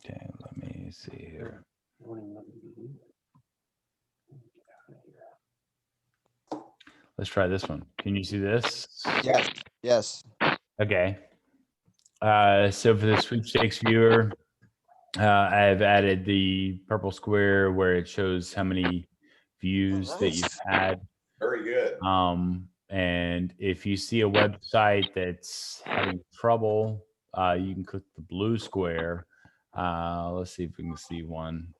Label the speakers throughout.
Speaker 1: Okay, let me see here. Let's try this one. Can you see this?
Speaker 2: Yes. Yes.
Speaker 1: Okay. So for the sweepstakes viewer, I've added the purple square where it shows how many views that you've had.
Speaker 3: Very good.
Speaker 1: And if you see a website that's having trouble, you can click the blue square. Let's see if we can see one.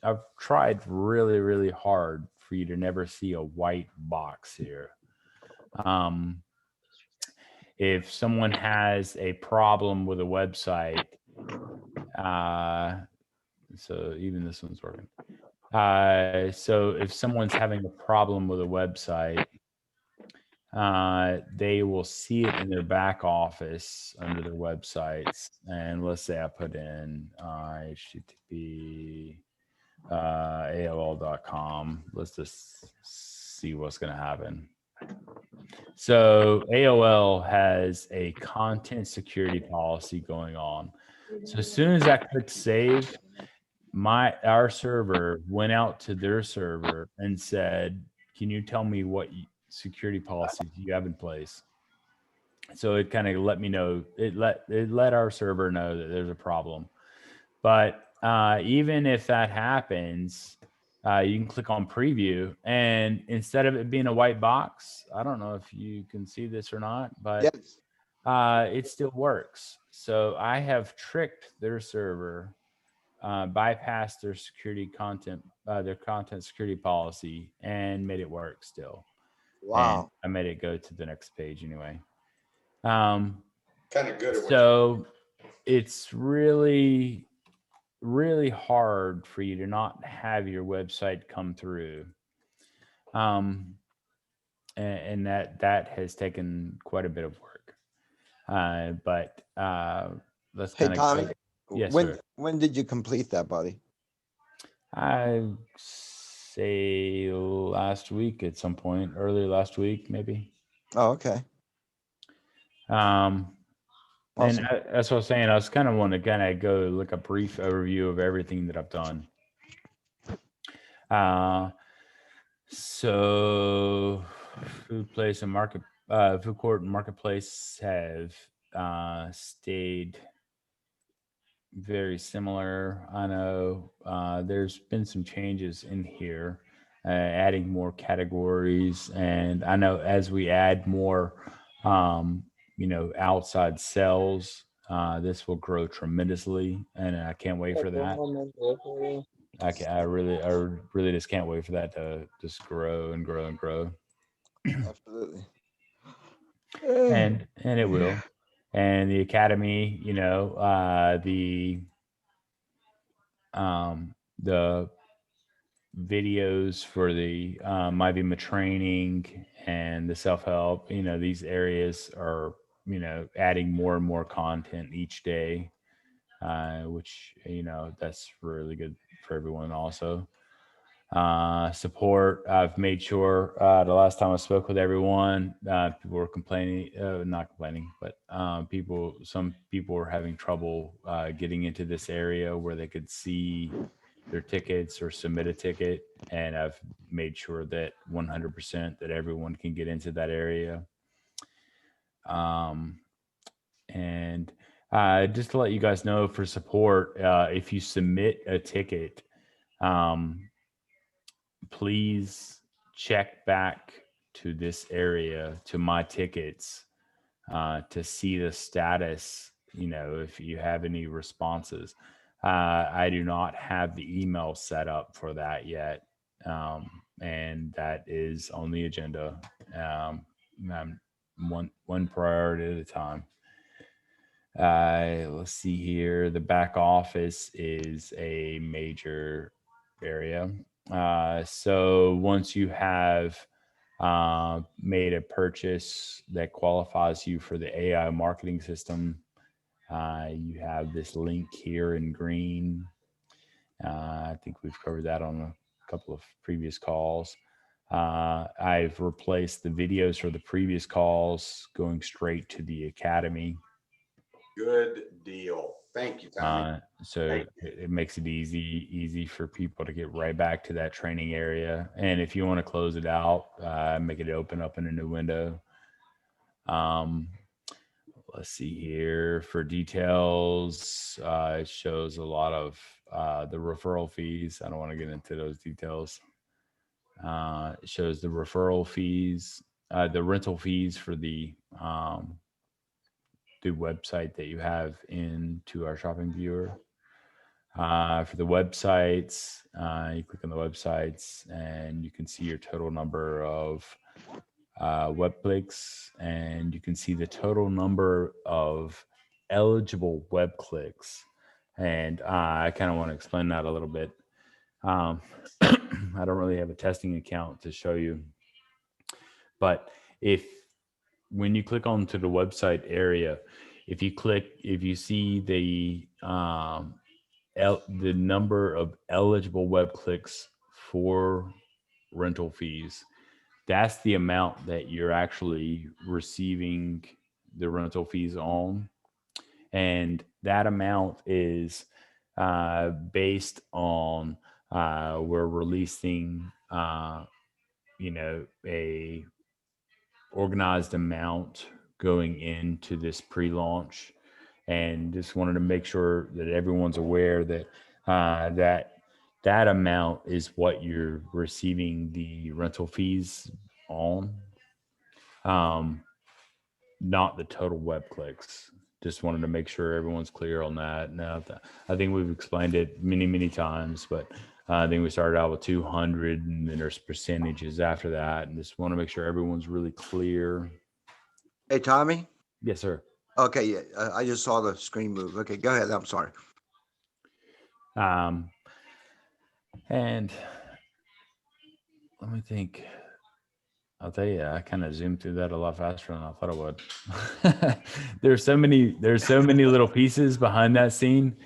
Speaker 1: I've tried really, really hard for you to never see a white box here. If someone has a problem with a website, so even this one's working. So if someone's having a problem with a website, they will see it in their back office under their websites. And let's say I put in HTTP AOL.com. Let's just see what's going to happen. So AOL has a content security policy going on. So as soon as I click save, our server went out to their server and said, "Can you tell me what security policies you have in place?" So it kind of let me know. It let our server know that there's a problem. But even if that happens, you can click on preview, and instead of it being a white box, I don't know if you can see this or not, but
Speaker 2: Yes.
Speaker 1: it still works. So I have tricked their server, bypassed their their content security policy, and made it work still. And
Speaker 2: Wow.
Speaker 1: I made it go to the next page anyway.
Speaker 3: Kind of good at what
Speaker 1: So it's really, really hard for you to not have your website come through. And that has taken quite a bit of work. But let's
Speaker 2: Hey,
Speaker 1: kind of
Speaker 2: Tommy.
Speaker 1: go. Yes,
Speaker 2: when
Speaker 1: sir.
Speaker 2: when did you complete that, buddy?
Speaker 1: I say last week at some point, early last week, maybe.
Speaker 2: Oh, okay.
Speaker 1: Um, and
Speaker 2: Awesome.
Speaker 1: that's what I was saying. I was kind of want to kind of go look a brief overview of everything that I've done. So food place and food court and marketplace have stayed very similar. I know there's been some changes in here, adding more categories, and I know as we add more, outside sales, this will grow tremendously, and I can't wait for that. I really just can't wait for that to just grow and grow and grow,
Speaker 2: Absolutely.
Speaker 1: and it will. And the academy, the videos for the MyVIMA training and the self-help, these areas are, adding more and more content each day, which, that's really good for everyone also. Support, I've made sure the last time I spoke with everyone, people were complaining, not complaining, but some people were having trouble getting into this area where they could see their tickets or submit a ticket, and I've made sure that 100% that everyone can get into that area. And just to let you guys know, for support, if you submit a ticket, please check back to this area, to my tickets, to see the status, if you have any responses. I do not have the email set up for that yet, and that is on the agenda. One priority at a time. Let's see here. The back office is a major area. So once you have made a purchase that qualifies you for the AI marketing system, you have this link here in green. I think we've covered that on a couple of previous calls. I've replaced the videos for the previous calls going straight to the academy.
Speaker 3: Good deal. Thank you, Tommy.
Speaker 1: So it makes it easy for people to get right back to that training area. And if you want to close it out, make it open up in a new window. Let's see here for details. It shows a lot of the referral fees. I don't want to get into those details. It shows the referral fees, the rental fees for the website that you have into our shopping viewer. For the websites, you click on the websites and you can see your total number of web clicks, and you can see the total number of eligible web clicks. And I kind of want to explain that a little bit. I don't really have a testing account to show you, but when you click onto the website area, if you see the number of eligible web clicks for rental fees, that's the amount that you're actually receiving the rental fees on. And that amount is based on we're releasing a organized amount going into this pre-launch, and just wanted to make sure that everyone's aware that that amount is what you're receiving the rental fees on, not the total web clicks. Just wanted to make sure everyone's clear on that. Now, I think we've explained it many times, but I think we started out with 200, and then there's percentages after that, and just want to make sure everyone's really clear.
Speaker 2: Hey, Tommy?
Speaker 1: Yes, sir.
Speaker 2: Okay, yeah, I just saw the screen move. Okay, go ahead. I'm sorry.
Speaker 1: And let me think. I'll tell you, I kind of zoomed through that a lot faster than I thought I would. There's so many little pieces behind that scene.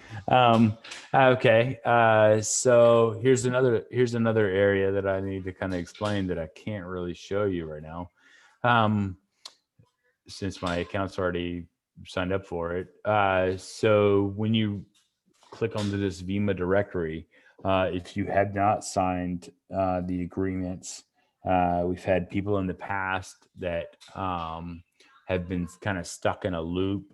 Speaker 1: Okay. So here's another area that I need to kind of explain that I can't really show you right now. Since my account's already signed up for it. So when you click onto this VIMA directory, if you have not signed the agreements, we've had people in the past that have been kind of stuck in a loop,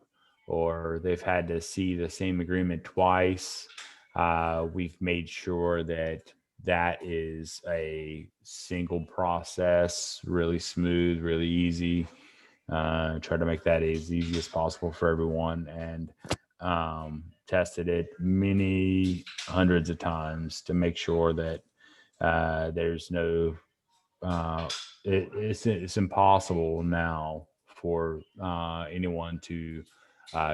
Speaker 1: or they've had to see the same agreement twice. We've made sure that is a single process, really smooth, really easy. Try to make that as easy as possible for everyone, and tested it many hundreds of times to make sure that there's no it's impossible now for anyone to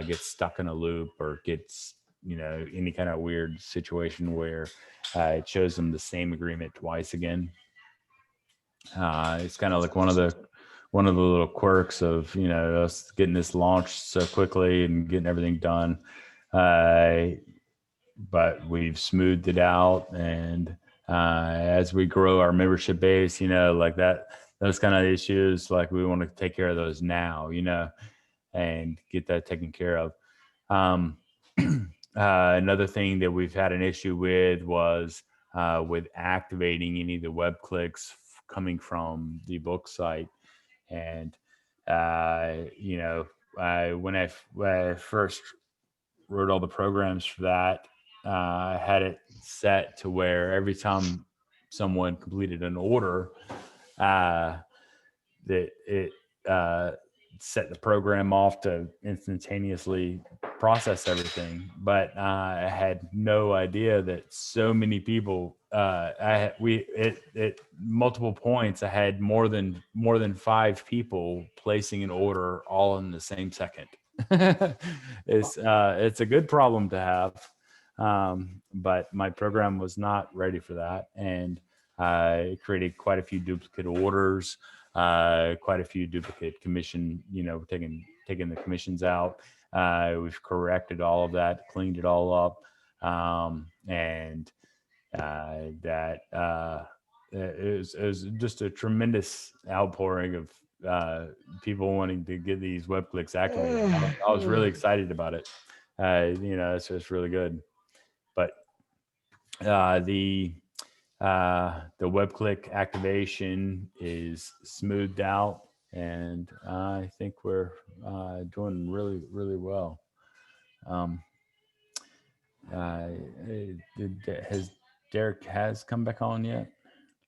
Speaker 1: get stuck in a loop or gets any kind of weird situation where it shows them the same agreement twice again. It's kind of like one of the little quirks of us getting this launched so quickly and getting everything done, but we've smoothed it out, and as we grow our membership base, like that, those kind of issues, like we want to take care of those now, and get that taken care of. Another thing that we've had an issue with was with activating any of the web clicks coming from the book site. And, when I first wrote all the programs for that, I had it set to where every time someone completed an order, that it set the program off to instantaneously process everything. But I had no idea that so many people, at multiple points, I had more than 5 people placing an order all in the same second. It's a good problem to have, but my program was not ready for that, and it created quite a few duplicate orders, quite a few duplicate commission, taking the commissions out. We've corrected all of that, cleaned it all up, and it was just a tremendous outpouring of people wanting to get these web clicks activated. I was really excited about it. It's just really good. But the web click activation is smoothed out, and I think we're doing really, really well. Has Derek has come back on yet?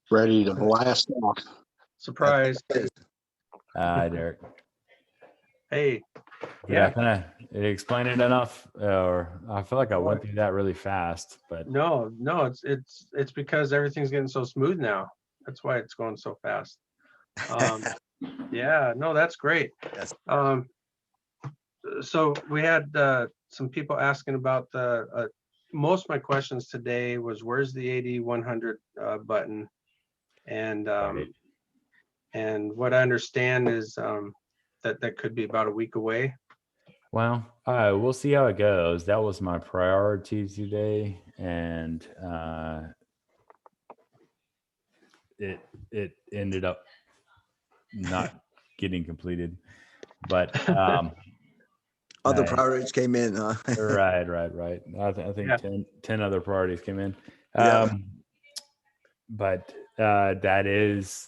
Speaker 4: Ready to blast off.
Speaker 5: Surprise.
Speaker 1: Derek.
Speaker 5: Hey.
Speaker 1: Did I kind of explain it enough, or I feel like I went through that really fast? But
Speaker 5: no, it's because everything's getting so smooth now. That's why it's going so fast. Yeah, no, that's great.
Speaker 2: Yes.
Speaker 5: So we had some people asking about the. Most of my questions today was where's the 8100 button, and and what I understand is that could be about a week away.
Speaker 1: Well, we'll see how it goes. That was my priority today, and it ended up not getting completed. But
Speaker 2: Other priorities came in, huh?
Speaker 1: right. I think
Speaker 5: Yeah.
Speaker 1: 10 other priorities came in.
Speaker 2: Yeah.
Speaker 1: But that is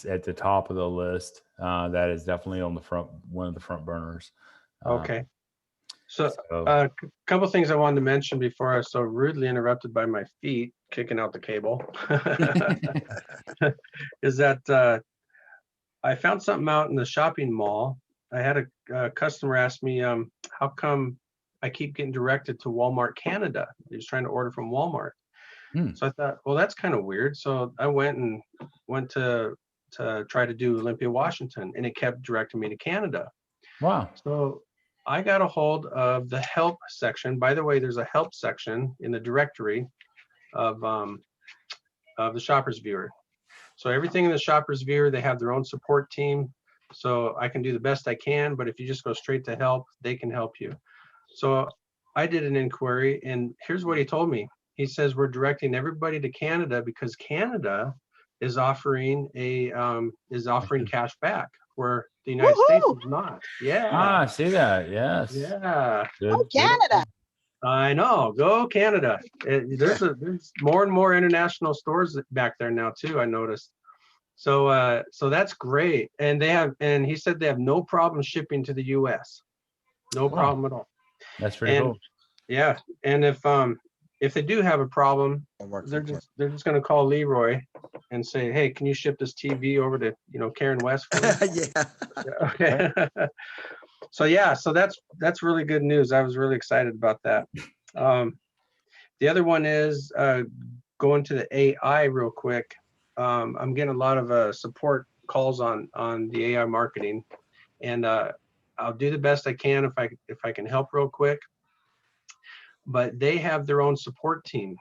Speaker 1: at the top of the list. That is definitely on one of the front burners.
Speaker 5: Okay. So a couple things I wanted to mention before I was so rudely interrupted by my feet kicking out the cable is that I found something out in the shopping mall. I had a customer ask me, how come I keep getting directed to Walmart Canada? He was trying to order from Walmart. So I thought, well, that's kind of weird. So I went to try to do Olympia, Washington, and it kept directing me to Canada.
Speaker 1: Wow.
Speaker 5: So I got a hold of the help section. By the way, there's a help section in the directory of the Shoppers Viewer. So everything in the Shoppers Viewer, they have their own support team. So I can do the best I can, but if you just go straight to help, they can help you. So I did an inquiry, and here's what he told me. He says we're directing everybody to Canada because Canada is offering cash back, where the United States is not. Yeah.
Speaker 1: I see that. Yes.
Speaker 5: Yeah.
Speaker 1: Good.
Speaker 6: Canada.
Speaker 5: I know. Go Canada. There's more and more international stores back there now too, I noticed. So that's great. And he said they have no problem shipping to the US. No problem at all.
Speaker 1: That's pretty cool.
Speaker 5: Yeah. And if they do have a problem, they're just going to call Leroy and say, hey, can you ship this TV over to, Karen West for me?
Speaker 2: Yeah.
Speaker 5: Okay. So that's really good news. I was really excited about that. The other one is going to the AI real quick. I'm getting a lot of support calls on the AI marketing, and I'll do the best I can if I can help real quick. But they have their own support team,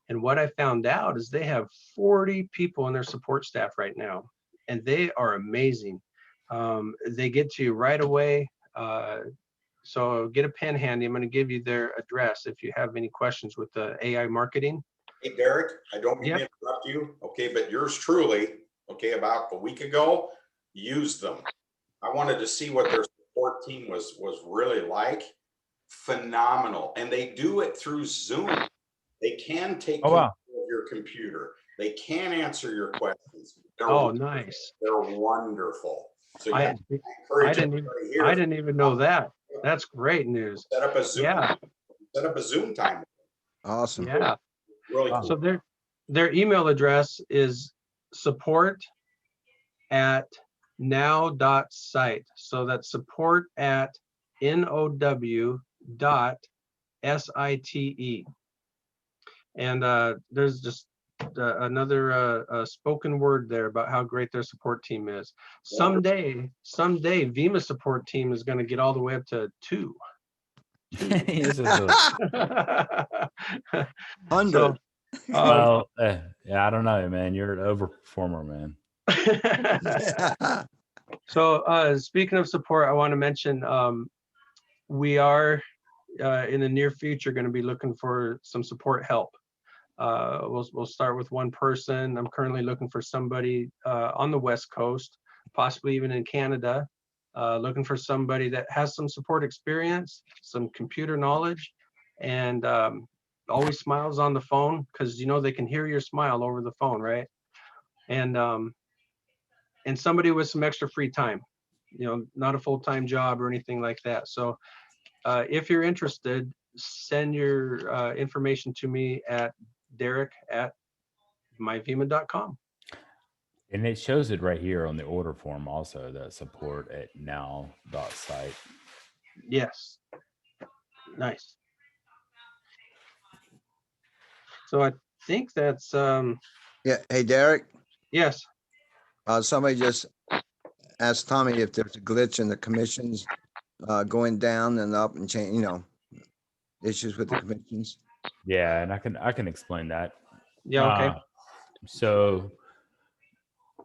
Speaker 5: and what I found out is they have 40 people in their support staff right now, and they are amazing. They get to you right away. So get a pen handy. I'm going to give you their address if you have any questions with the AI marketing.
Speaker 3: Hey, Derek, I don't mean to interrupt you. Okay, but yours truly, about a week ago, used them. I wanted to see what their support team was really like. Phenomenal. And they do it through Zoom. They can take control of your computer. They can answer your questions.
Speaker 5: Nice.
Speaker 3: They're wonderful. So
Speaker 5: I didn't even know that. That's great news.
Speaker 3: Set up a Zoom.
Speaker 5: Yeah.
Speaker 3: Set up a Zoom time.
Speaker 2: Awesome.
Speaker 5: Yeah.
Speaker 3: Really cool.
Speaker 5: So their email address is support@now.site. So that's support@now.site. And there's just another spoken word there about how great their support team is. Someday VIMA support team is going to get all the way up to 2.
Speaker 2: 100.
Speaker 1: Well, yeah, I don't know, man. You're an overperformer, man.
Speaker 5: So speaking of support, I want to mention we are in the near future going to be looking for some support help. We'll start with one person. I'm currently looking for somebody on the West Coast, possibly even in Canada, looking for somebody that has some support experience, some computer knowledge, and always smiles on the phone, because they can hear your smile over the phone, right? And somebody with some extra free time, not a full-time job or anything like that. So if you're interested, send your information to me at derek@myvima.com.
Speaker 1: And it shows it right here on the order form also, the support at now.site.
Speaker 5: Yes. Nice. So I think that's
Speaker 2: Yeah. Hey, Derek,
Speaker 5: yes.
Speaker 2: somebody just asked Tommy if there's a glitch in the commissions going down and up and change, issues with the commissions.
Speaker 1: Yeah, and I can explain that.
Speaker 5: Yeah, okay.
Speaker 1: So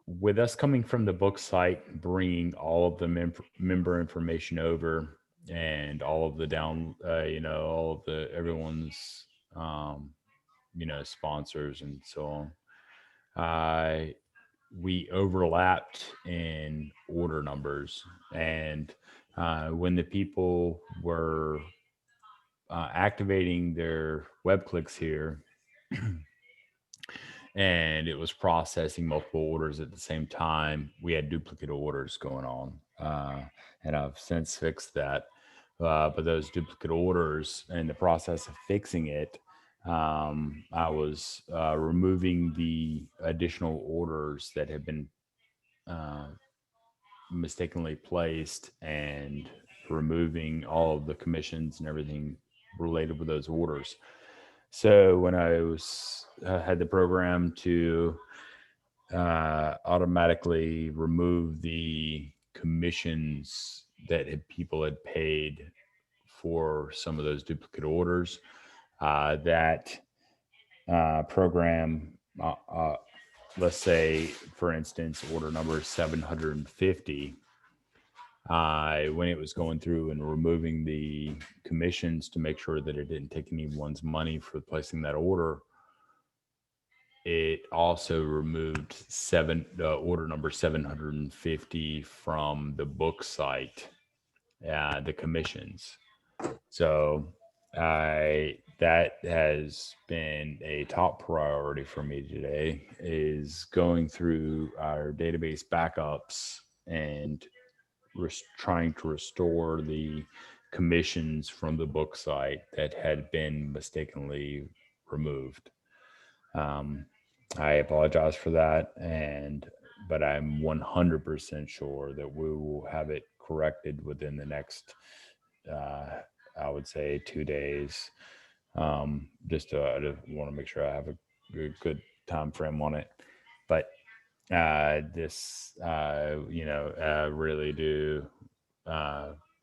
Speaker 1: with us coming from the book site, bringing all of the member information over and all of the all of the everyone's, sponsors and so on, we overlapped in order numbers. And when the people were activating their web clicks here, and it was processing multiple orders at the same time, we had duplicate orders going on. And I've since fixed that. But those duplicate orders, in the process of fixing it, I was removing the additional orders that had been mistakenly placed, and removing all of the commissions and everything related with those orders. So when I was had the program to automatically remove the commissions that people had paid for some of those duplicate orders, that program, let's say, for instance, order number 750, when it was going through and removing the commissions to make sure that it didn't take anyone's money for placing that order, it also removed order number 750 from the book site, the commissions. So that has been a top priority for me today, is going through our database backups and trying to restore the commissions from the book site that had been mistakenly removed. I apologize for that, but I'm 100% sure that we will have it corrected within the next, I would say, 2 days. I just want to make sure I have a good time frame on it. But this, really do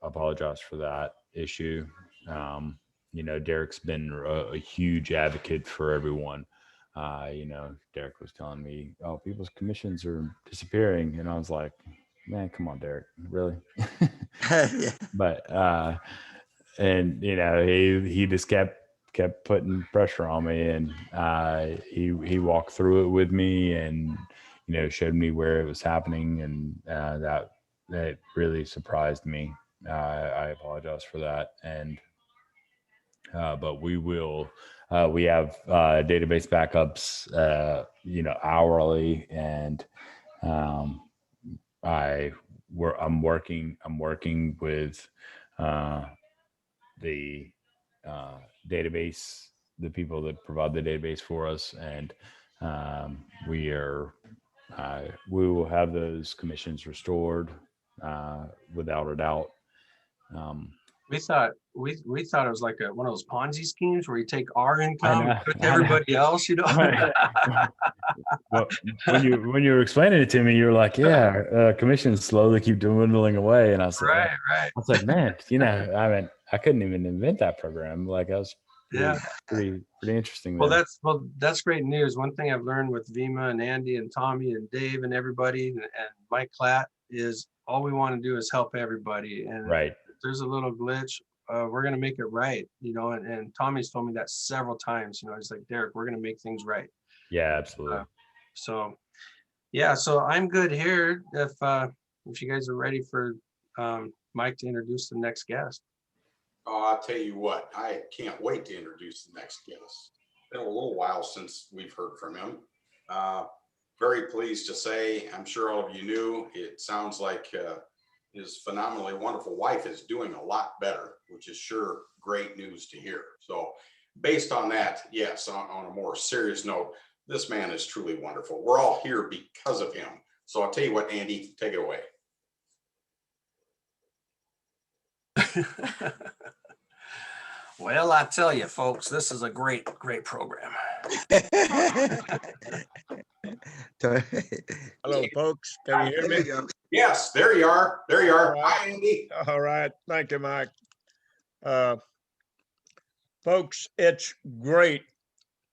Speaker 1: apologize for that issue. Derek's been a huge advocate for everyone. Derek was telling me, "Oh, people's commissions are disappearing," and I was like, "Man, come on, Derek, really?"
Speaker 2: Yeah.
Speaker 1: But he just kept putting pressure on me, and he walked through it with me, and showed me where it was happening, and that really surprised me. I apologize for that, and but we will. We have database backups, hourly, and I'm working with the database, the people that provide the database for us, and we will have those commissions restored without a doubt.
Speaker 5: We thought it was like one of those Ponzi schemes where you take our income and put to everybody else,
Speaker 1: Well, when you were explaining it to me, you were like, "Yeah, commissions slowly keep dwindling away," and I was like,
Speaker 5: right.
Speaker 1: I was like, "Man, I couldn't even invent that program." Like, I was pretty interesting.
Speaker 5: Well, that's great news. One thing I've learned with Vima and Andy and Tommy and Dave and everybody and Mike Klatt is all we want to do is help everybody. And
Speaker 1: right.
Speaker 5: If there's a little glitch, we're going to make it right, and Tommy's told me that several times, he's like, "Derek, we're going to make things right."
Speaker 1: Yeah, absolutely.
Speaker 5: So I'm good here. If if you guys are ready for Mike to introduce the next guest.
Speaker 3: Oh, I'll tell you what, I can't wait to introduce the next guest. It's been a little while since we've heard from him. Very pleased to say, I'm sure all of you knew, it sounds like his phenomenally wonderful wife is doing a lot better, which is sure great news to hear. So based on that, yes, on a more serious note, this man is truly wonderful. We're all here because of him. So I'll tell you what, Andy, take it away.
Speaker 6: Well, I tell you, folks, this is a great program.
Speaker 7: Hello, folks. Can you hear
Speaker 2: There you
Speaker 7: me?
Speaker 2: go.
Speaker 3: Yes, there you are. There you are.
Speaker 7: All right.
Speaker 3: Hi, Andy.
Speaker 7: All right. Thank you, Mike. Folks, it's great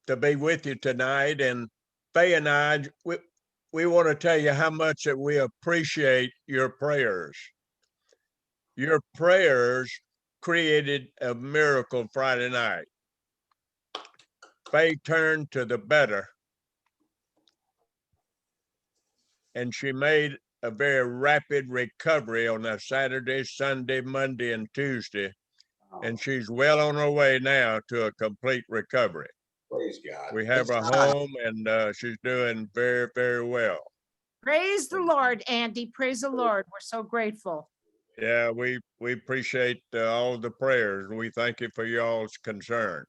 Speaker 7: to be with you tonight. And Faye and I, we want to tell you how much that we appreciate your prayers. Your prayers created a miracle Friday night. Faye turned to the better, and she made a very rapid recovery on a Saturday, Sunday, Monday, and Tuesday. And she's well on her way now to a complete recovery.
Speaker 3: Praise God.
Speaker 7: We have her
Speaker 2: Praise God.
Speaker 7: home, and she's doing very, very well.
Speaker 8: Praise the Lord, Andy. Praise the Lord. We're so grateful.
Speaker 7: Yeah, we appreciate all the prayers. We thank you for y'all's concern.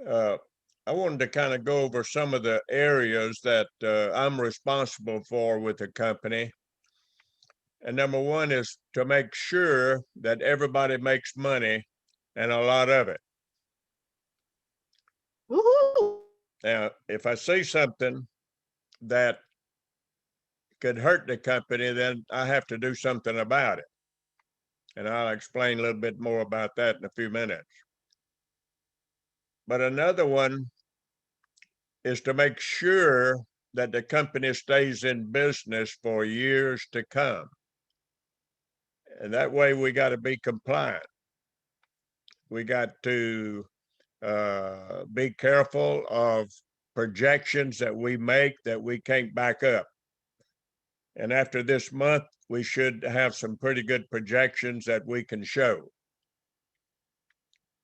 Speaker 7: I wanted to kind of go over some of the areas that I'm responsible for with the company. And number one is to make sure that everybody makes money, and a lot of it.
Speaker 8: Woohoo!
Speaker 7: Now, if I see something that could hurt the company, then I have to do something about it. And I'll explain a little bit more about that in a few minutes. But another one is to make sure that the company stays in business for years to come. And that way we got to be compliant. We got to be careful of projections that we make that we can't back up. And after this month, we should have some pretty good projections that we can show.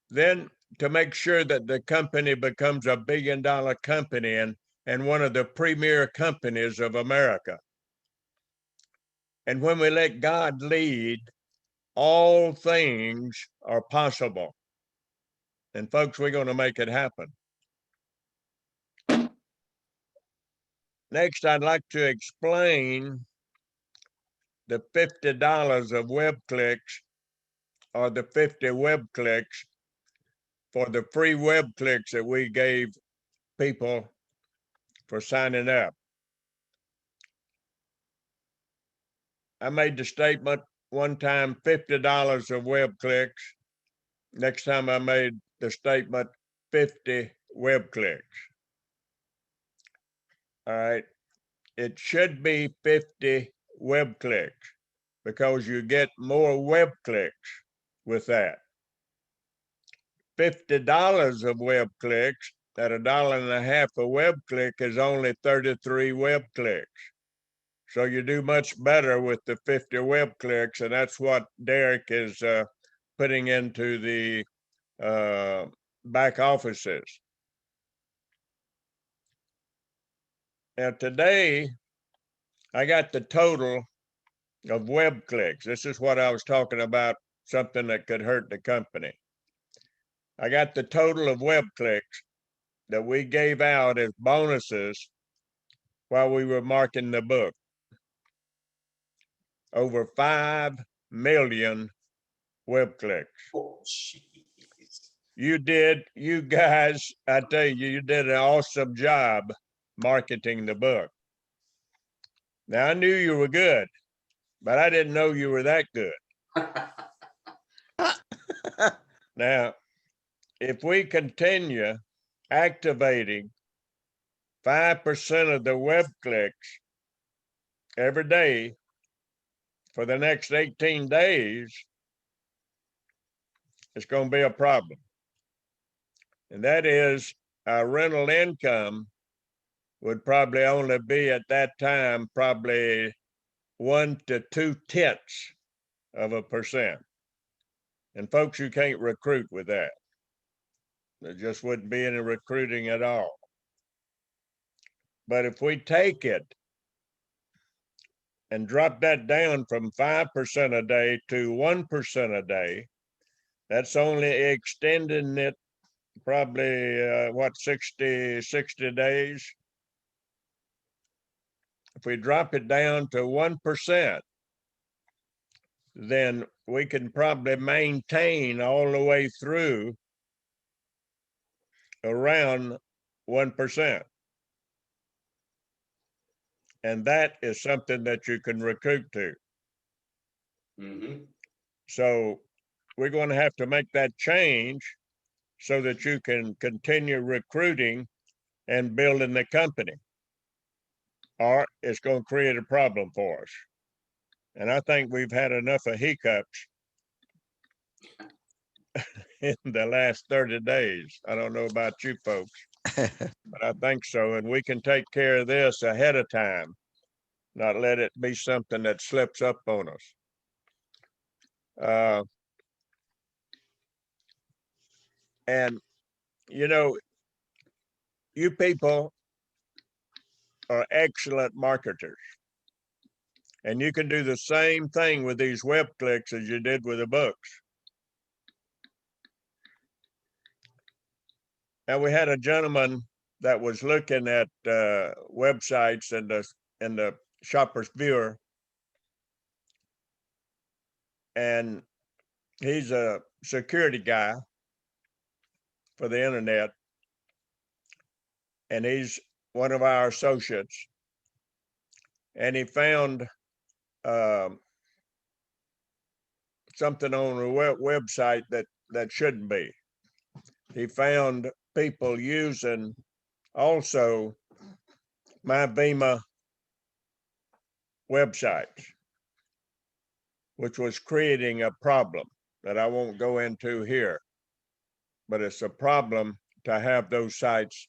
Speaker 7: Then to make sure that the company becomes a billion-dollar company and one of the premier companies of America. And when we let God lead, all things are possible. And folks, we're going to make it happen. Next, I'd like to explain the $50 of web clicks, or the 50 web clicks for the free web clicks that we gave people for signing up. I made the statement one time, $50 of web clicks. Next time I made the statement, 50 web clicks. All right. It should be 50 web clicks because you get more web clicks with that. $50 of web clicks at $1.50 a web click is only 33 web clicks. So you do much better with the 50 web clicks, and that's what Derek is putting into the back offices. Now today, I got the total of web clicks. This is what I was talking about, something that could hurt the company. I got the total of web clicks that we gave out as bonuses while we were marking the book. Over 5 million web clicks.
Speaker 3: Oh, jeez.
Speaker 7: You guys, I tell you, you did an awesome job marketing the book. Now, I knew you were good, but I didn't know you were that good. Now, if we continue activating 5% of the web clicks every day for the next 18 days, it's going to be a problem. And that is our rental income would probably only be at that time, probably 1 to 0.2%. And folks, you can't recruit with that. There just wouldn't be any recruiting at all. But if we take it and drop that down from 5% a day to 1% a day, that's only extending it probably, 60 days. If we drop it down to 1%, then we can probably maintain all the way through around 1%. And that is something that you can recruit to.
Speaker 3: Mhm.
Speaker 7: So we're going to have to make that change so that you can continue recruiting and building the company, or it's going to create a problem for us. And I think we've had enough of hiccups in the last 30 days. I don't know about you folks, but I think so. And we can take care of this ahead of time, not let it be something that slips up on us. And, you know, you people are excellent marketers. And you can do the same thing with these web clicks as you did with the books. And we had a gentleman that was looking at websites in the Shopper's Viewer, and he's a security guy for the internet, and he's one of our associates. And he found something on a website that shouldn't be. He found people using also MyVIMA websites, which was creating a problem that I won't go into here, but it's a problem to have those sites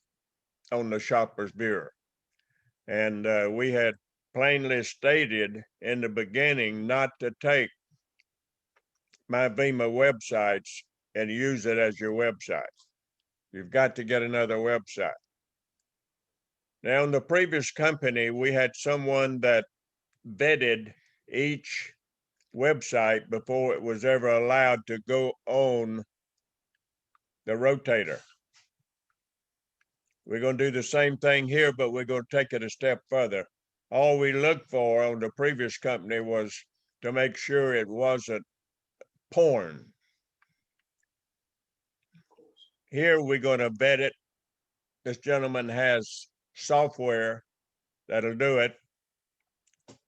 Speaker 7: on the Shopper's Bureau. And we had plainly stated in the beginning not to take MyVIMA websites and use it as your website. You've got to get another website. Now, in the previous company, we had someone that vetted each website before it was ever allowed to go on the rotator. We're going to do the same thing here, but we're going to take it a step further. All we looked for on the previous company was to make sure it wasn't porn. Here we're going to vet it. This gentleman has software that'll do it,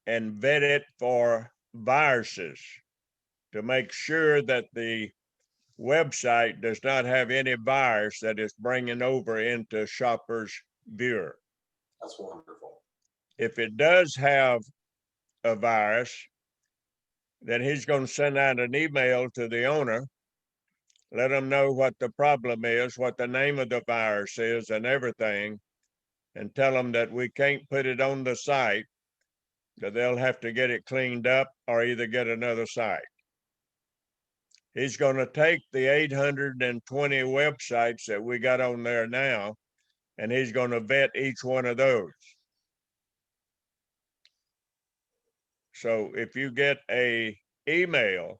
Speaker 7: and vet it for viruses to make sure that the website does not have any virus that is bringing over into Shopper's Viewer.
Speaker 3: That's wonderful.
Speaker 7: If it does have a virus, then he's going to send out an email to the owner, let them know what the problem is, what the name of the virus is and everything, and tell them that we can't put it on the site, that they'll have to get it cleaned up or either get another site. He's going to take the 820 websites that we got on there now, and he's going to vet each one of those. So if you get a email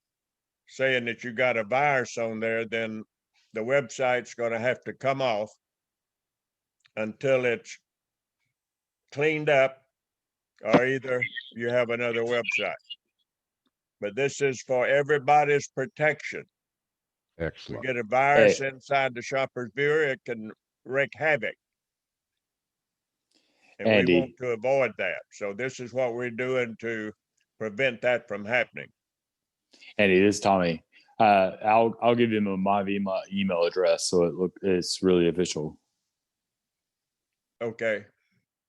Speaker 7: saying that you got a virus on there, then the website's going to have to come off until it's cleaned up, or either you have another website. But this is for everybody's protection. You
Speaker 1: Excellent.
Speaker 7: get a virus inside the Shopper's Viewer, it can wreak havoc. And we
Speaker 9: Andy.
Speaker 7: want to avoid that. So this is what we're doing to prevent that from happening.
Speaker 9: Andy, this is Tommy. I'll give him a MyVIMA email address so it's really official.
Speaker 7: Okay.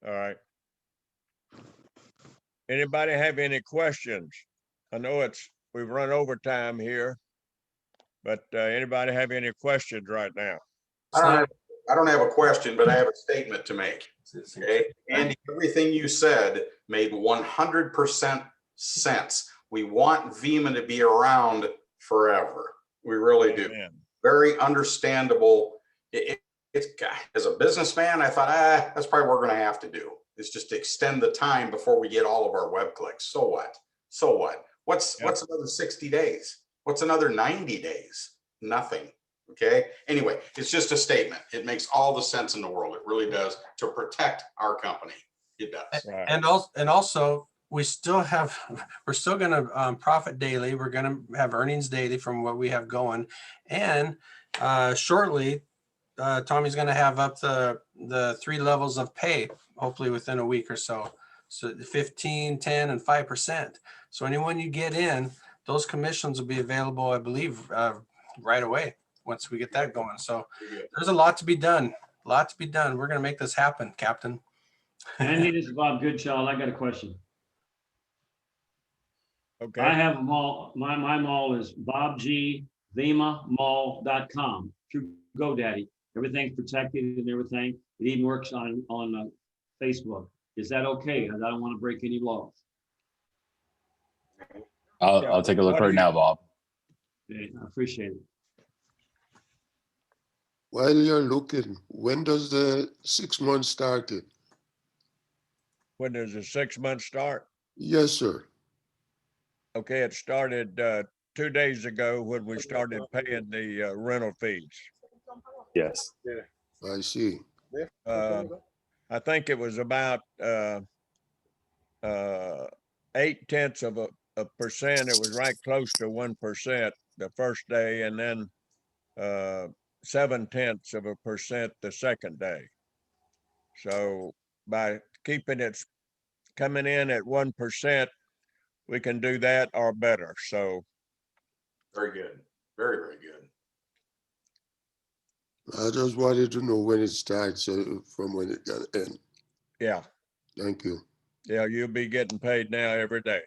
Speaker 7: All right. Anybody have any questions? I know we've run over time here, but anybody have any questions right now?
Speaker 3: I don't have I don't have a question, but I have a statement to make. Okay, Andy, everything you said made 100% sense. We want VIMA to be around forever. We really do.
Speaker 7: Amen.
Speaker 3: Very understandable. As a businessman, I thought, that's probably what we're going to have to do, is just extend the time before we get all of our web clicks. So what? So what? What's another 60 days? What's another 90 days? Nothing. Okay. Anyway, it's just a statement. It makes all the sense in the world. It really does, to protect our company. It does.
Speaker 7: Right.
Speaker 5: And also, we're still going to profit daily. We're going to have earnings daily from what we have going. And shortly, Tommy's going to have up the 3 levels of pay, hopefully within a week or so. So 15, 10, and 5%. So anyone you get in, those commissions will be available, I believe, right away once we get that going. So there's a lot to be done. A lot to be done. We're going to make this happen, Captain.
Speaker 10: Andy, this is Bob Goodchild. I got a question.
Speaker 7: Okay.
Speaker 10: I have a mall. My mall is bobgvimamall.com through GoDaddy. Everything's protected and everything. It even works on Facebook. Is that okay? I don't want to break any laws.
Speaker 9: I'll take a look right now, Bob.
Speaker 10: Okay, I appreciate it.
Speaker 11: While you're looking, when does the 6 months start?
Speaker 7: When does the 6 months start?
Speaker 11: Yes, sir.
Speaker 7: Okay, it started 2 days ago when we started paying the rental fees.
Speaker 9: Yes.
Speaker 11: I see.
Speaker 7: I think it was about 0.8%. It was right close to 1% the first day, and then 0.7% the second day. So by keeping it coming in at 1%, we can do that or better. So
Speaker 3: Very good. Very, very good.
Speaker 11: I just wanted to know when it starts from when it got end.
Speaker 7: yeah,
Speaker 11: Thank you.
Speaker 7: yeah, you'll be getting paid now every day.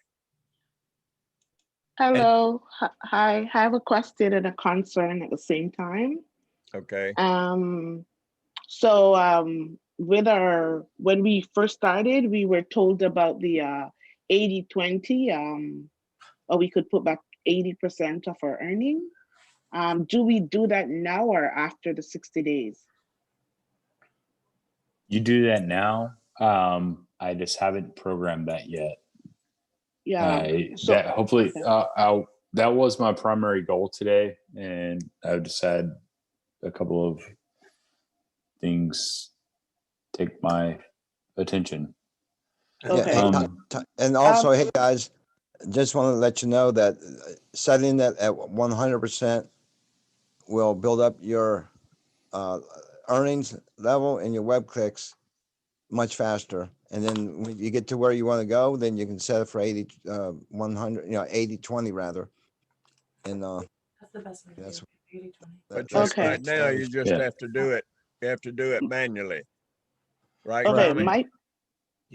Speaker 12: Hello. Hi. I have a question and a concern at the same time.
Speaker 7: Okay.
Speaker 12: When we first started, we were told about the 80-20, or we could put back 80% of our earning. Do we do that now or after the 60 days?
Speaker 9: You do that now. I just haven't programmed that yet.
Speaker 12: Yeah.
Speaker 9: That hopefully, that was my primary goal today, and I've just had a couple of things take my attention.
Speaker 12: Okay.
Speaker 2: And also, hey guys, just want to let you know that setting that at 100% will build up your earnings level and your web clicks much faster. And then when you get to where you want to go, then you can set it for 80, 100, 80-20 rather. And
Speaker 13: that's the best way to do it. 80-20.
Speaker 7: But just
Speaker 12: Okay.
Speaker 7: right now, you just have to do it. You have to do it manually. Right,
Speaker 12: Okay.
Speaker 7: Tommy?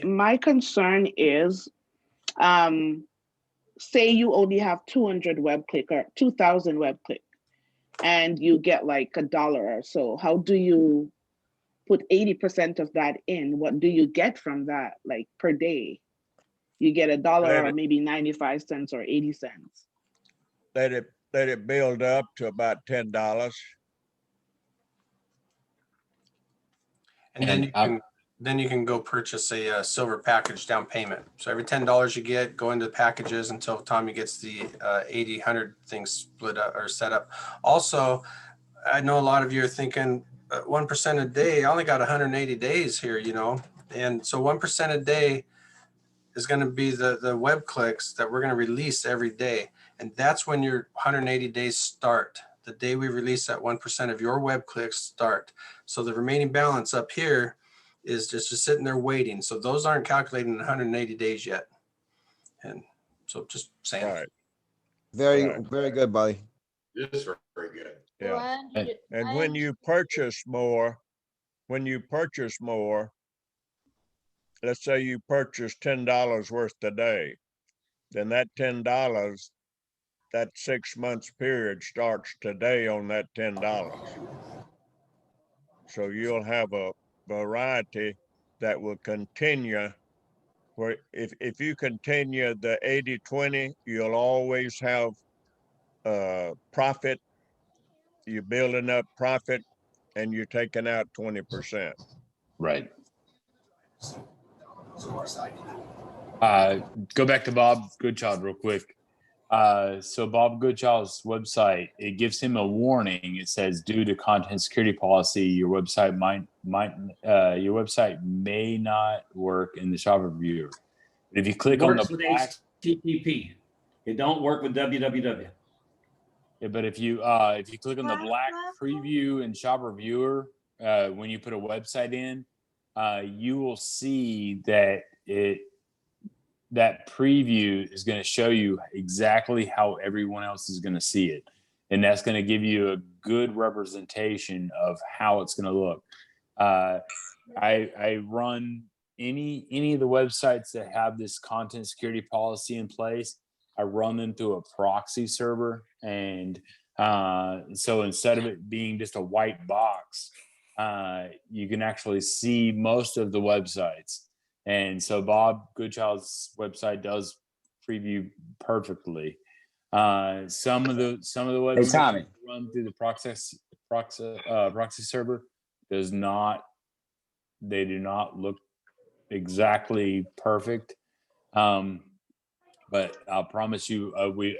Speaker 12: My concern is, say you only have 200 web click or 2,000 web click, and you get like $1 or so. How do you put 80% of that in? What do you get from that, like per day? You get $1 or maybe 95 cents or 80 cents.
Speaker 7: Let it build up to about $10.
Speaker 5: And then you can go purchase a silver package down payment. So every $10 you get, go into packages until Tommy gets the 80-100 things split up or set up. Also, I know a lot of you are thinking 1% a day. I only got 180 days here, and so 1% a day is going to be the web clicks that we're going to release every day, and that's when your 180 days start. The day we release that 1% of your web clicks start. So the remaining balance up here is just sitting there waiting. So those aren't calculated in 180 days yet. And so just saying.
Speaker 7: Right.
Speaker 2: very good, buddy.
Speaker 3: It is very, very good.
Speaker 7: Yeah. And when you purchase more, let's say you purchase $10 worth today, then that $10, that 6 months period starts today on that $10. So you'll have a variety that will continue. Where if you continue the 80-20, you'll always have profit. You're building up profit and you're taking out 20%.
Speaker 9: Right. Go back to Bob Goodchild real quick. So Bob Goodchild's website, it gives him a warning. It says, due to content security policy, your website your website may not work in the shopper viewer. But if you click on the
Speaker 10: Works with
Speaker 9: black,
Speaker 10: HTTP. It don't work with www.
Speaker 9: yeah, but if you click on the black preview and shopper viewer, when you put a website in, you will see that that preview is going to show you exactly how everyone else is going to see it. And that's going to give you a good representation of how it's going to look. I run any of the websites that have this content security policy in place. I run them through a proxy server. And so instead of it being just a white box, you can actually see most of the websites. And so Bob Goodchild's website does preview perfectly. Some of the websites that run through the proxy server do not look exactly perfect. But I'll promise you,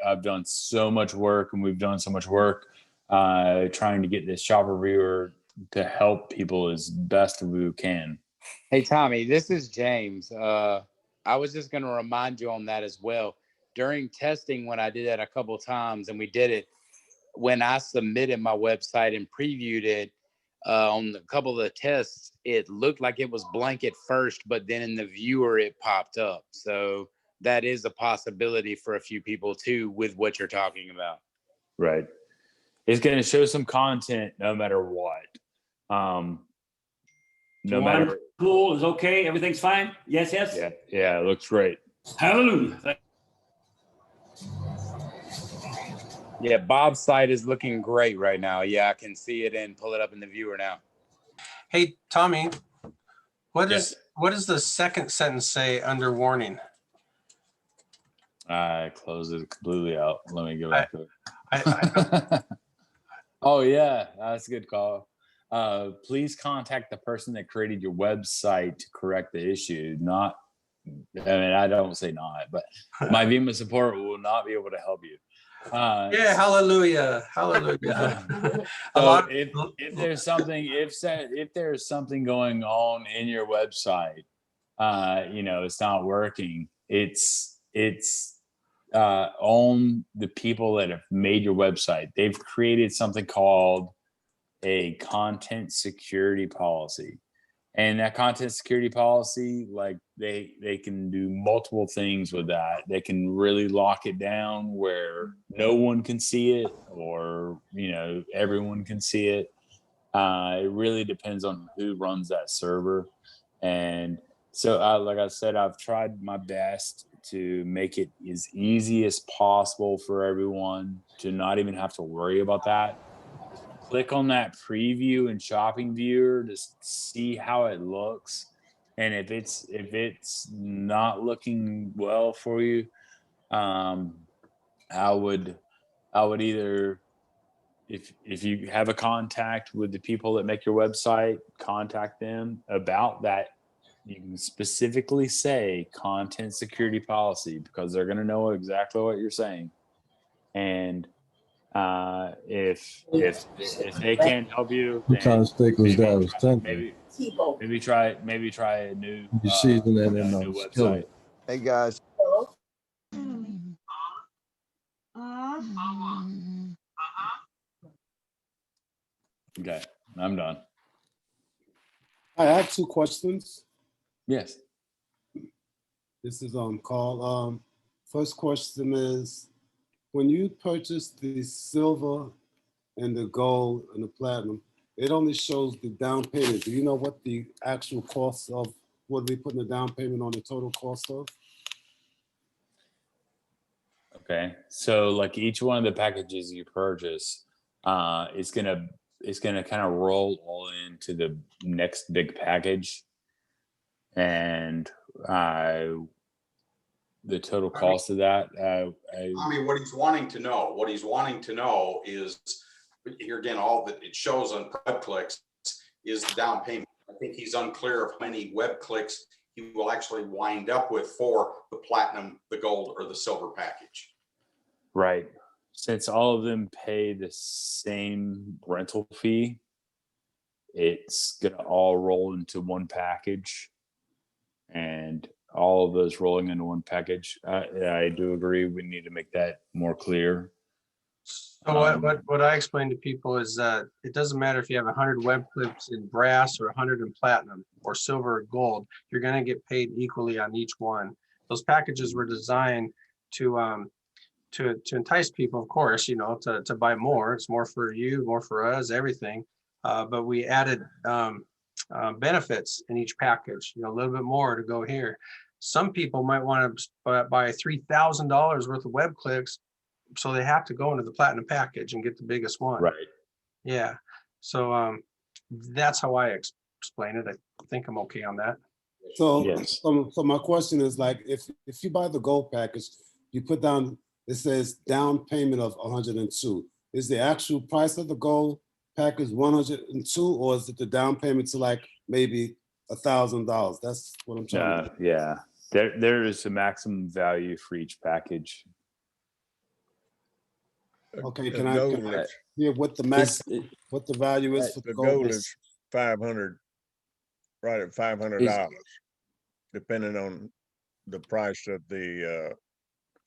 Speaker 9: I've done so much work, and we've done so much work trying to get this shopper viewer to help people as best we can.
Speaker 14: Hey, Tommy, this is James. I was just going to remind you on that as well. During testing, when I did that a couple of times, and we did it, when I submitted my website and previewed it on a couple of the tests, it looked like it was blank at first, but then in the viewer, it popped up. So that is a possibility for a few people too, with what you're talking about.
Speaker 9: Right. It's going to show some content no matter what. No matter.
Speaker 10: Cool is okay. Everything's fine. Yes. Yes.
Speaker 9: Yeah. It looks great.
Speaker 10: Hallelujah.
Speaker 14: Yeah, Bob's site is looking great right now. Yeah, I can see it and pull it up in the viewer now.
Speaker 5: Hey, Tommy, what does the second sentence say under warning?
Speaker 9: I closed it completely out. Let me go back to it. Oh yeah, that's a good call. Please contact the person that created your website to correct the issue. Not, I mean, I don't say not, but MyVIMA support will not be able to help you.
Speaker 5: Yeah, hallelujah.
Speaker 9: So if there's something going on in your website, it's not working. It's on the people that have made your website. They've created something called a content security policy. And that content security policy, like they can do multiple things with that. They can really lock it down where no one can see it, or everyone can see it. It really depends on who runs that server. And so, like I said, I've tried my best to make it as easy as possible for everyone to not even have to worry about that. Click on that preview and shopping viewer to see how it looks. And if it's not looking well for you, I would either, if you have a contact with the people that make your website, contact them about that. You can specifically say content security policy, because they're going to know exactly what you're saying. And if they can't help you,
Speaker 15: what kind of steak was that? It was tender.
Speaker 9: Maybe try a new
Speaker 15: You season it in
Speaker 9: new
Speaker 15: the skillet.
Speaker 9: website.
Speaker 2: Hey guys.
Speaker 9: Okay, I'm done.
Speaker 11: I have two questions.
Speaker 9: Yes.
Speaker 11: This is Carl. First question is, when you purchase the silver and the gold and the platinum, it only shows the down payment. Do you know what the actual cost of what we putting the down payment on the total cost of?
Speaker 9: Okay, so like each one of the packages you purchase, it's gonna it's going to kind of roll all into the next big package, and the total cost of that.
Speaker 3: I mean, what he's wanting to know is, here again, all that it shows on web clicks is the down payment. I think he's unclear of how many web clicks he will actually wind up with for the platinum, the gold, or the silver package.
Speaker 9: Right. Since all of them pay the same rental fee, it's going to all roll into one package, and all of those rolling into one package. I do agree. We need to make that more clear.
Speaker 5: So what I explain to people is that it doesn't matter if you have 100 web clips in brass or 100 in platinum or silver or gold, you're going to get paid equally on each one. Those packages were designed to entice people, of course, you know, to buy more. It's more for you, more for us, everything. But we added benefits in each package, you know, a little bit more to go here. Some people might want to buy $3,000 worth of web clicks, so they have to go into the platinum package and get the biggest one.
Speaker 9: Right.
Speaker 5: Yeah. So that's how I explain it. I think I'm okay on that.
Speaker 11: So,
Speaker 9: Yes.
Speaker 11: so my question is, like, if you buy the gold package, you put down, it says down payment of 102. Is the actual price of the gold package 102, or is it the down payment to like maybe $1,000? That's what I'm trying to.
Speaker 9: Yeah. There is a maximum value for each package.
Speaker 11: Okay,
Speaker 7: The
Speaker 11: can I
Speaker 7: gold is-
Speaker 11: hear what the max, what the value is for
Speaker 7: The
Speaker 11: the gold?
Speaker 7: gold is 500, right at $500, depending on the price of the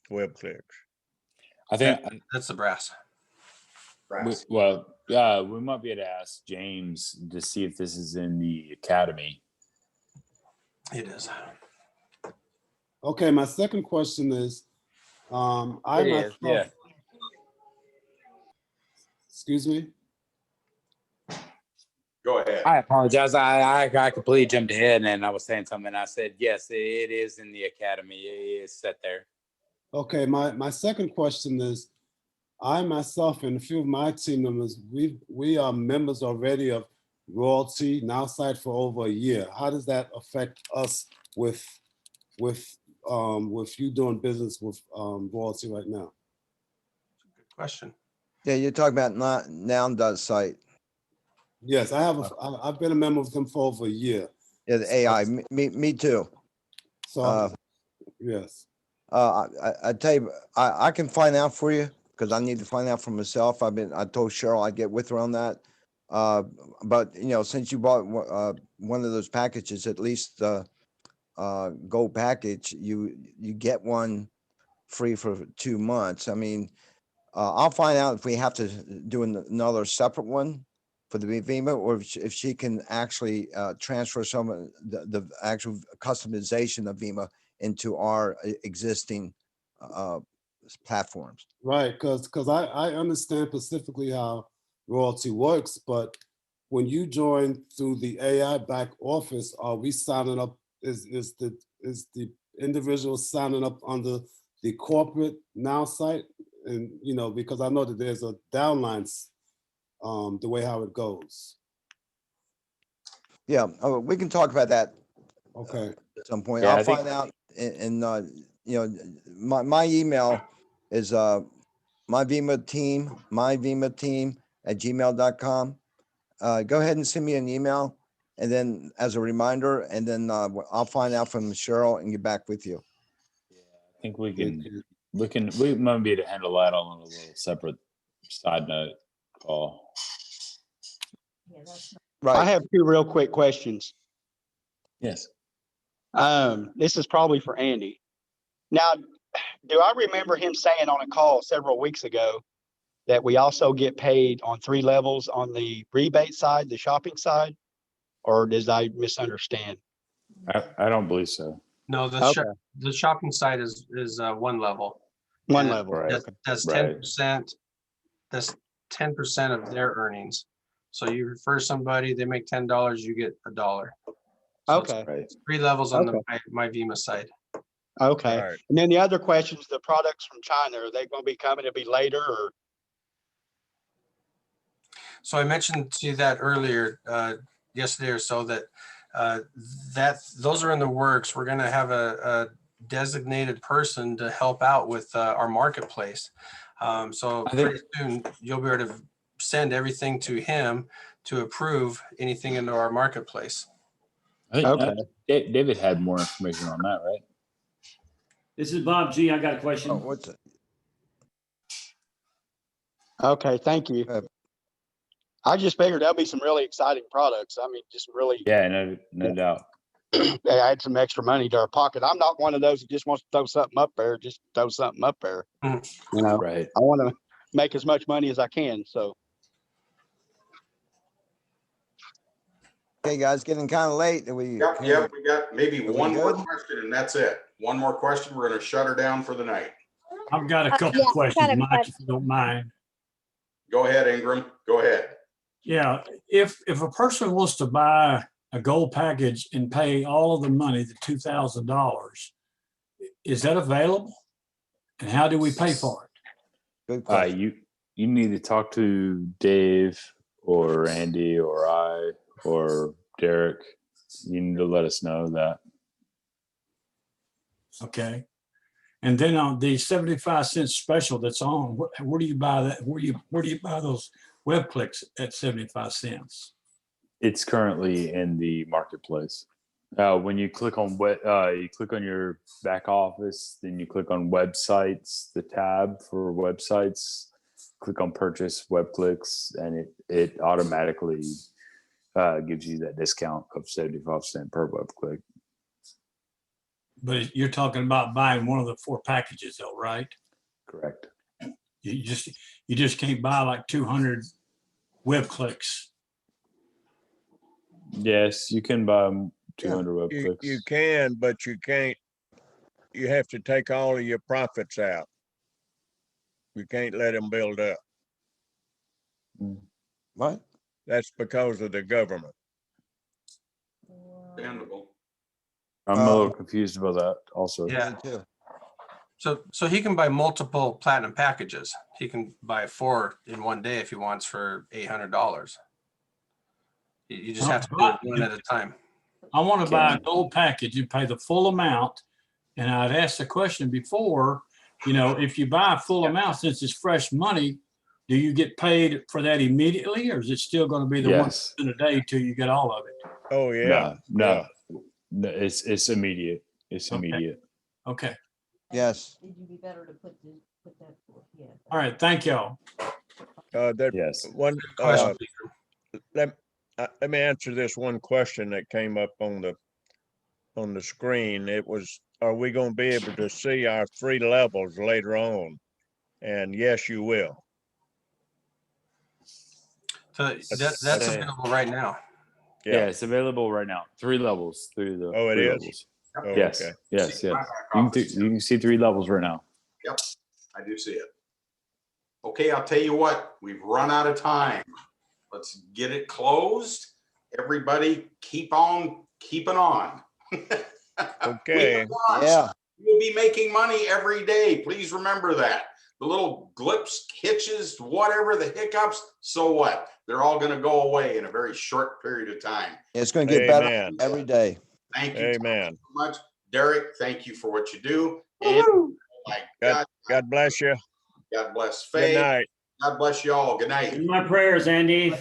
Speaker 7: web clicks.
Speaker 9: I think
Speaker 5: That's the brass.
Speaker 9: we might be able to ask James to see if this is in the academy.
Speaker 5: It is.
Speaker 11: Okay, my second question is, I
Speaker 14: It is, yeah.
Speaker 11: Excuse me?
Speaker 3: Go ahead.
Speaker 14: I apologize. I completely jumped ahead and I was saying something. I said, yes, it is in the academy. It is set there.
Speaker 11: Okay, my second question is, I myself and a few of my team members, we are members already of Royalty, now site for over a year. How does that affect us with you doing business with Royalty right now?
Speaker 5: Good question.
Speaker 2: Yeah, you're talking about Noun.site.
Speaker 11: Yes, I've been a member of them for over a year.
Speaker 2: Yeah, the AI, me too.
Speaker 11: So, yes.
Speaker 2: I tell you, I can find out for you because I need to find out for myself. I told Cheryl I'd get with her on that. But you know, since you bought one of those packages, at least the gold package, you get one free for 2 months. I mean, I'll find out if we have to do another separate one for the MyVIMA, or if she can actually transfer some of the actual customization of VIMA into our existing platforms.
Speaker 11: Right, because I understand specifically how Royalty works, but when you join through the AI back office, are we signing up? Is the individual signing up under the corporate Now site? And you know, because I know that there's a downlines, the way how it goes.
Speaker 2: Yeah, we can talk about that.
Speaker 11: Okay.
Speaker 2: At some point,
Speaker 9: Yeah,
Speaker 2: I'll find out. And you know, my email is MyVIMA team @gmail.com. Go ahead and send me an email, and then as a reminder, and then I'll find out from Cheryl and get back with you.
Speaker 9: I think we might be able to handle that on a little separate side note call.
Speaker 2: Right.
Speaker 4: I have two real quick questions.
Speaker 9: Yes.
Speaker 4: This is probably for Andy. Now, do I remember him saying on a call several weeks ago that we also get paid on 3 levels on the rebate side, the shopping side? Or did I misunderstand?
Speaker 9: I don't believe so.
Speaker 5: No, the shopping site is one level.
Speaker 4: One
Speaker 5: And
Speaker 4: level.
Speaker 9: Right.
Speaker 5: That's
Speaker 9: Right.
Speaker 5: 10%. That's 10% of their earnings. So you refer somebody, they make $10, you get $1. So it's
Speaker 4: Okay.
Speaker 9: Right.
Speaker 5: 3 levels on
Speaker 4: Okay.
Speaker 5: the MyVIMA site.
Speaker 4: Okay.
Speaker 7: Right.
Speaker 4: And then the other questions, the products from China, are they going to be coming to be later or?
Speaker 5: So I mentioned to you that earlier, yesterday or so, that those are in the works. We're going to have a designated person to help out with our marketplace. So pretty soon you'll be able to send everything to him to approve anything into our marketplace.
Speaker 9: I think David had more information on that, right?
Speaker 10: This is Bob G. I got a question.
Speaker 2: Oh, what's it?
Speaker 4: Okay, thank you. I just figured there'll be some really exciting products. I mean, just really.
Speaker 9: Yeah, no doubt.
Speaker 4: Add some extra money to our pocket. I'm not one of those that just wants to throw something up there. Just throw something up there. You know,
Speaker 9: right.
Speaker 4: I want to make as much money as I can. So.
Speaker 2: Okay, guys, getting kind of late.
Speaker 3: Yep, we got maybe one more question and that's it. One more question. We're going to shut her down for the night.
Speaker 16: I've got a couple questions, Mike, if you don't mind.
Speaker 3: Go ahead, Ingram. Go ahead.
Speaker 16: Yeah, if a person wants to buy a gold package and pay all of the money, the $2,000, is that available? And how do we pay for it?
Speaker 2: Good question.
Speaker 9: You need to talk to Dave or Andy or I or Derek. You need to let us know that.
Speaker 16: Okay. And then on the 75-cent special that's on, where do you buy that? Where do you buy those web clicks at 75 cents?
Speaker 9: It's currently in the marketplace. When you click on you click on your back office, then you click on websites, the tab for websites, click on purchase web clicks, and it automatically gives you that discount of 75 cents per web click.
Speaker 16: But you're talking about buying one of the 4 packages though, right?
Speaker 9: Correct.
Speaker 16: You just can't buy like 200 web clicks.
Speaker 9: Yes, you can buy 200 web clicks.
Speaker 7: You can, but you can't. You have to take all of your profits out. You can't let them build up.
Speaker 2: What?
Speaker 7: That's because of the government.
Speaker 3: Understandable.
Speaker 9: I'm a little confused about that also.
Speaker 5: Yeah. So he can buy multiple platinum packages. He can buy 4 in one day if he wants for $800. You just have to do it one at a time.
Speaker 16: I want to buy a gold package and pay the full amount. And I'd asked the question before, if you buy a full amount, since it's fresh money, do you get paid for that immediately, or is it still going to be the
Speaker 9: Yes.
Speaker 16: 1 in a day till you get all of it?
Speaker 7: Oh yeah.
Speaker 9: No, it's immediate. It's immediate.
Speaker 16: Okay.
Speaker 2: Yes.
Speaker 13: It'd be better to put that, yeah.
Speaker 16: All right. Thank y'all.
Speaker 7: Yes. One let me answer this one question that came up on the screen. It was, are we going to be able to see our 3 levels later on? And yes, you will.
Speaker 5: So that's available right now.
Speaker 9: Yeah, it's available right now. 3 levels through the.
Speaker 7: Oh, it is?
Speaker 9: Levels.
Speaker 7: Oh,
Speaker 9: yes,
Speaker 7: okay.
Speaker 9: yes. You can see 3 levels right now.
Speaker 3: Yep, I do see it. Okay, I'll tell you what, we've run out of time. Let's get it closed. Everybody keep on keeping on.
Speaker 7: Okay.
Speaker 2: Yeah.
Speaker 3: We'll be making money every day. Please remember that. The little blips, hitches, whatever, the hiccups, so what? They're all going to go away in a very short period of time.
Speaker 2: It's going to get better every day.
Speaker 3: Thank you
Speaker 7: Amen.
Speaker 3: so much. Derek, thank you for what you do. And oh my God,
Speaker 7: God bless you.
Speaker 3: God bless Faye.
Speaker 7: Good night.
Speaker 3: God bless you all. Good night.
Speaker 10: In my prayers, Andy.